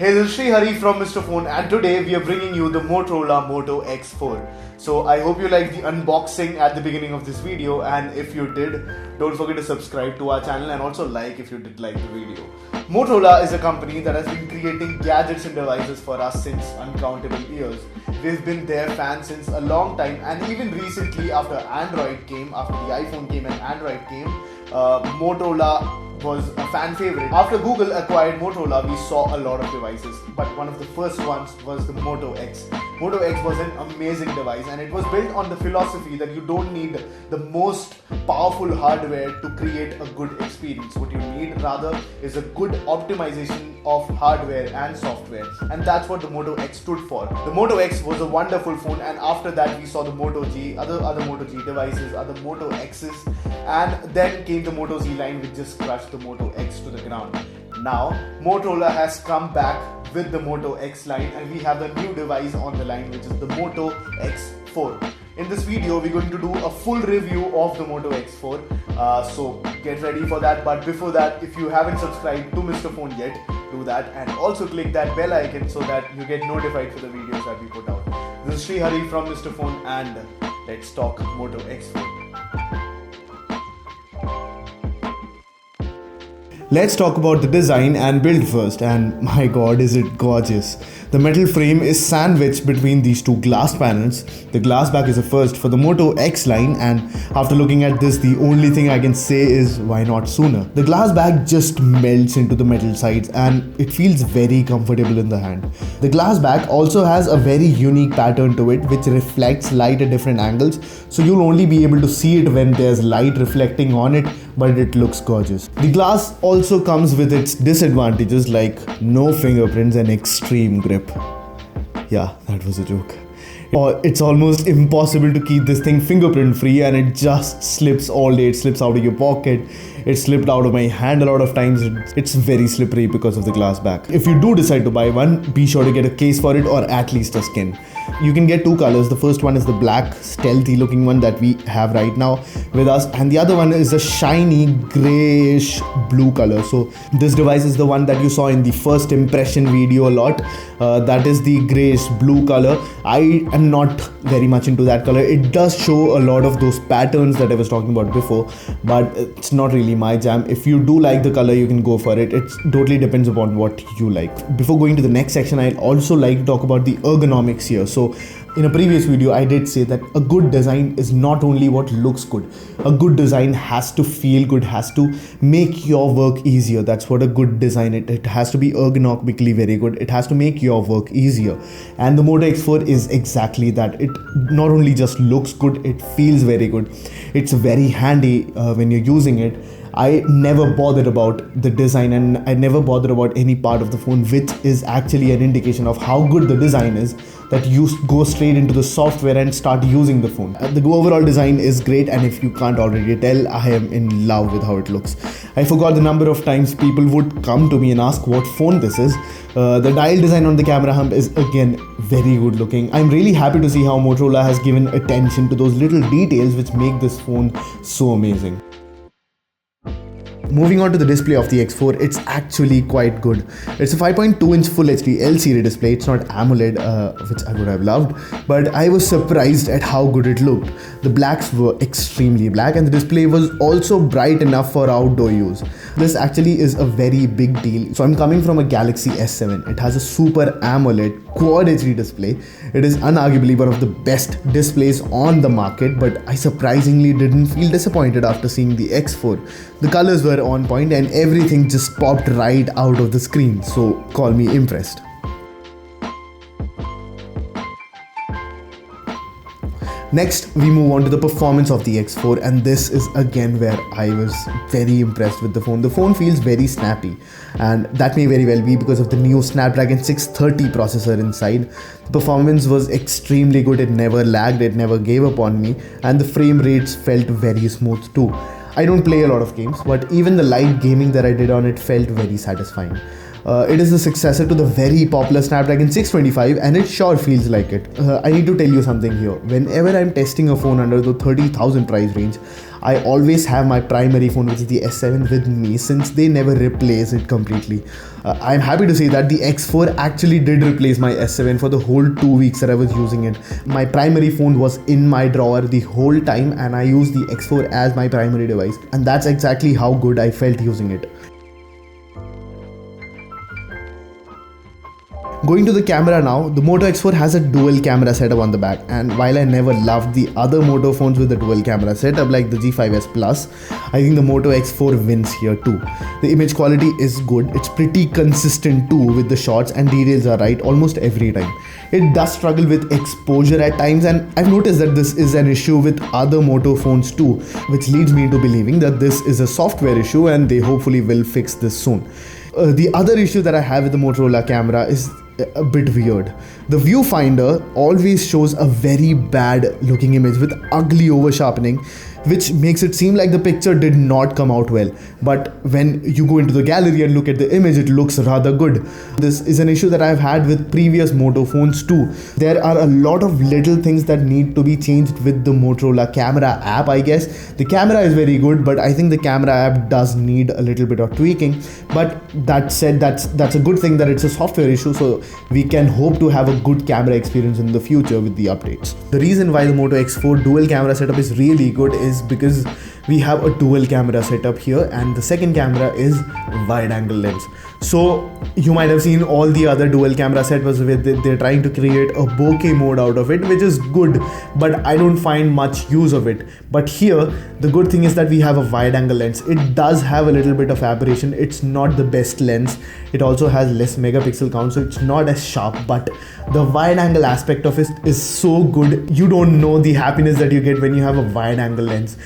Hey, this is Sri Hari from Mr. Phone, and today we are bringing you the Motorola Moto X4. So I hope you liked the unboxing at the beginning of this video, and if you did, don't forget to subscribe to our channel and also like if you did like the video. Motorola is a company that has been creating gadgets and devices for us since uncountable years. We've been their fans since a long time, and even recently after the iPhone came and Android came, Motorola was a fan favorite. After Google acquired Motorola, we saw a lot of devices, but one of the first ones was the Moto X. Moto X was an amazing device, and it was built on the philosophy that you don't need the most powerful hardware to create a good experience. What you need rather is a good optimization of hardware and software, and that's what the Moto X stood for. The Moto X was a wonderful phone, and after that we saw the Moto G, other Moto G devices, other Moto X's, and then came the Moto Z line, which just crushed the Moto X to the ground. Now Motorola has come back with the Moto X line, and we have the new device on the line, which is the Moto X4. In this video, we're going to do a full review of the Moto X4, so get ready for that. But before that, if you haven't subscribed to Mr. Phone yet, do that, and also click that bell icon so that you get notified for the videos that we put out. This is Sri Hari from Mr. Phone, and let's talk Moto X4. Let's talk about the design and build first, and my god, is it gorgeous. The metal frame is sandwiched between these two glass panels. The glass back is a first for the Moto X line, and after looking at this, the only thing I can say is why not sooner. The glass back just melts into the metal sides and it feels very comfortable in the hand. The glass back also has a very unique pattern to it, which reflects light at different angles, so you'll only be able to see it when there's light reflecting on it, but it looks gorgeous. The glass also comes with its disadvantages like no fingerprints and extreme grip. Yeah, that was a joke. Or it's almost impossible to keep this thing fingerprint free, and it just slips all day. It slips out of your pocket. It slipped out of my hand a lot of times. It's very slippery because of the glass back. If you do decide to buy one, be sure to get a case for it, or at least a skin. You can get two colors. The first one is the black, stealthy looking one that we have right now with us, and the other one is a shiny grayish blue color. So this device is the one that you saw in the first impression video a lot. That is the grayish blue color. I am not very much into that color. It does show a lot of those patterns that I was talking about before, but it's not really my jam. If you do like the color, you can go for it. It totally depends upon what you like. Before going to the next section, I'd also like to talk about the ergonomics here. So in a previous video, I did say that a good design is not only what looks good. A good design has to feel good, has to make your work easier. That's what a good design is. It has to be ergonomically very good. It has to make your work easier. And the Moto X4 is exactly that. It not only just looks good, it feels very good. It's very handy when you're using it. I never bothered about the design, and I never bothered about any part of the phone, which is actually an indication of how good the design is, that you go straight into the software and start using the phone. The overall design is great, and if you can't already tell, I am in love with how it looks. I forgot the number of times people would come to me and ask what phone this is. The dial design on the camera hump is again very good looking. I'm really happy to see how Motorola has given attention to those little details which make this phone so amazing. Moving on to the display of the X4, it's actually quite good. It's a 5.2-inch Full HD LCD display. It's not AMOLED, which I would have loved, but I was surprised at how good it looked. The blacks were extremely black, and the display was also bright enough for outdoor use. This actually is a very big deal. So I'm coming from a Galaxy S7. It has a Super AMOLED Quad HD display. It is unarguably one of the best displays on the market, but I surprisingly didn't feel disappointed after seeing the X4. The colors were on point and everything just popped right out of the screen, so call me impressed. Next, we move on to the performance of the X4, and this is again where I was very impressed with the phone. The phone feels very snappy, and that may very well be because of the new Snapdragon 630 processor inside. The performance was extremely good. It never lagged, it never gave up on me, and the frame rates felt very smooth too. I don't play a lot of games, but even the light gaming that I did on it felt very satisfying. It is the successor to the very popular Snapdragon 625 and it sure feels like it. I need to tell you something here. Whenever I'm testing a phone under the 30,000 price range, I always have my primary phone, which is the S7, with me since they never replace it completely. I'm happy to say that the X4 actually did replace my S7 for the whole 2 weeks that I was using it. My primary phone was in my drawer the whole time and I used the X4 as my primary device, and that's exactly how good I felt using it. Going to the camera now, the Moto X4 has a dual camera setup on the back, and while I never loved the other Moto phones with the dual camera setup like the G5s Plus, I think the Moto X4 wins here too. The image quality is good, it's pretty consistent too with the shots, and details are right almost every time. It does struggle with exposure at times, and I've noticed that this is an issue with other Moto phones too, which leads me into believing that this is a software issue and they hopefully will fix this soon. The other issue that I have with the Motorola camera is a bit weird. The viewfinder always shows a very bad looking image with ugly over sharpening, which makes it seem like the picture did not come out well. But when you go into the gallery and look at the image, it looks rather good. This is an issue that I've had with previous Moto phones too. There are a lot of little things that need to be changed with the Motorola camera app, I guess. The camera is very good, but I think the camera app does need a little bit of tweaking. But that said, that's a good thing that it's a software issue, so we can hope to have a good camera experience in the future with the updates. The reason why the Moto X4 dual camera setup is really good is because we have a dual camera setup here, and the second camera is wide angle lens. So you might have seen all the other dual camera setups where they're trying to create a bokeh mode out of it, which is good, but I don't find much use of it. But here the good thing is that we have a wide angle lens. It does have a little bit of aberration. It's not the best lens. It also has less megapixel count, so it's not as sharp, but the wide angle aspect of it is so good. You don't know the happiness that you get when you have a wide angle lens.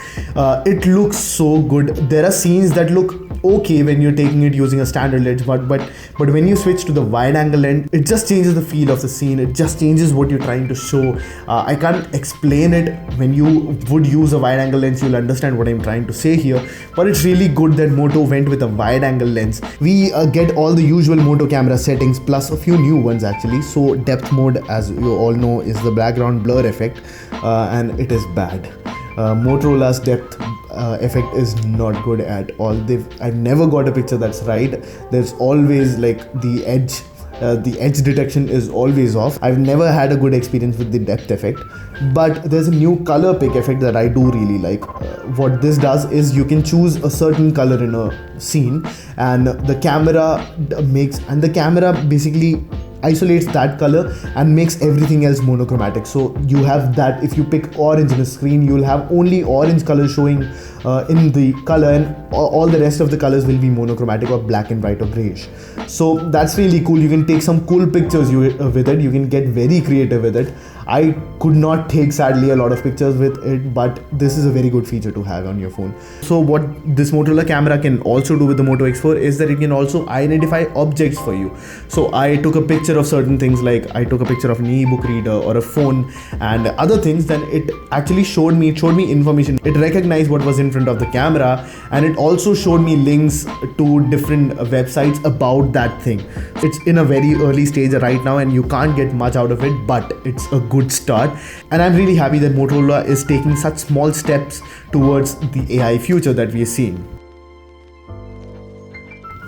It looks so good. There are scenes that look okay when you're taking it using a standard lens, but when you switch to the wide angle lens, it just changes the feel of the scene. It just changes what you're trying to show. I can't explain it. When you would use a wide angle lens, you'll understand what I'm trying to say here, but it's really good that Moto went with a wide angle lens. We get all the usual Moto camera settings plus a few new ones actually. So depth mode, as you all know, is the background blur effect, and it is bad. Motorola's depth effect is not good at all. I've never got a picture that's right. There's always like the edge detection is always off. I've never had a good experience with the depth effect, but there's a new color pick effect that I do really like. What this does is you can choose a certain color in a scene, and the camera basically isolates that color and makes everything else monochromatic. So you have that if you pick orange in a screen, you'll have only orange color showing in the color, and all the rest of the colors will be monochromatic or black and white or grayish. So that's really cool. You can take some cool pictures with it. You can get very creative with it. I could not take sadly a lot of pictures with it, but this is a very good feature to have on your phone. So what this Motorola camera can also do with the Moto X4 is that it can also identify objects for you. So I took a picture of certain things, like I took a picture of an ebook reader or a phone and other things, then it actually showed me information. It recognized what was in front of the camera, and it also showed me links to different websites about that thing. It's in a very early stage right now and you can't get much out of it, but it's a good start, and I'm really happy that Motorola is taking such small steps towards the AI future that we are seeing.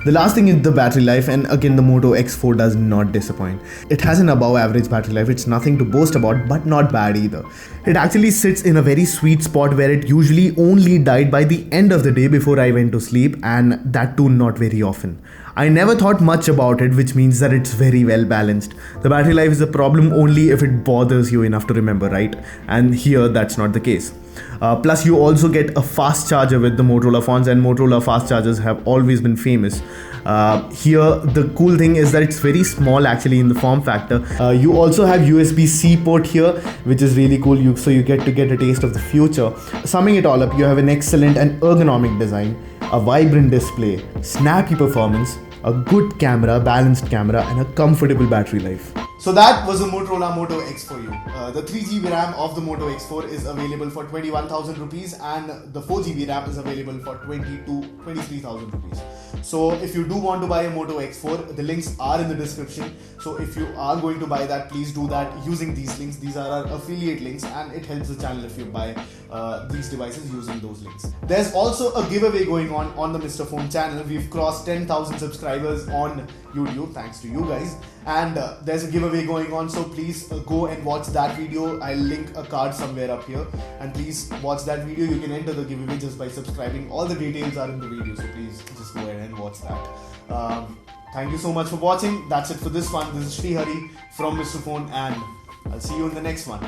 The last thing is the battery life, and again the Moto X4 does not disappoint. It has an above average battery life. It's nothing to boast about, but not bad either. It actually sits in a very sweet spot where it usually only died by the end of the day before I went to sleep, and that too not very often. I never thought much about it, which means that it's very well balanced. The battery life is a problem only if it bothers you enough to remember, right? And here that's not the case. Plus you also get a fast charger with the Motorola phones, and Motorola fast chargers have always been famous. Here the cool thing is that it's very small actually in the form factor. You also have USB-C port here, which is really cool, so you get a taste of the future. Summing it all up, you have an excellent and ergonomic design, a vibrant display, snappy performance, a good camera, balanced camera, and a comfortable battery life. So that was the Motorola Moto X for you. The 3GB RAM of the Moto X4 is available for 21,000 rupees and the 4GB RAM is available for 23,000 rupees. So if you do want to buy a Moto X4, the links are in the description. So if you are going to buy that, please do that using these links. These are our affiliate links and it helps the channel if you buy these devices using those links. There's also a giveaway going on the Mr. Phone channel. We've crossed 10,000 subscribers on YouTube, thanks to you guys. And there's a giveaway going on, so please go and watch that video. I'll link a card somewhere up here, and please watch that video. You can enter the giveaway just by subscribing. All the details are in the video, so please just go ahead and watch that. Thank you so much for watching. That's it for this one. This is Sri Hari from Mr. Phone, and I'll see you in the next one.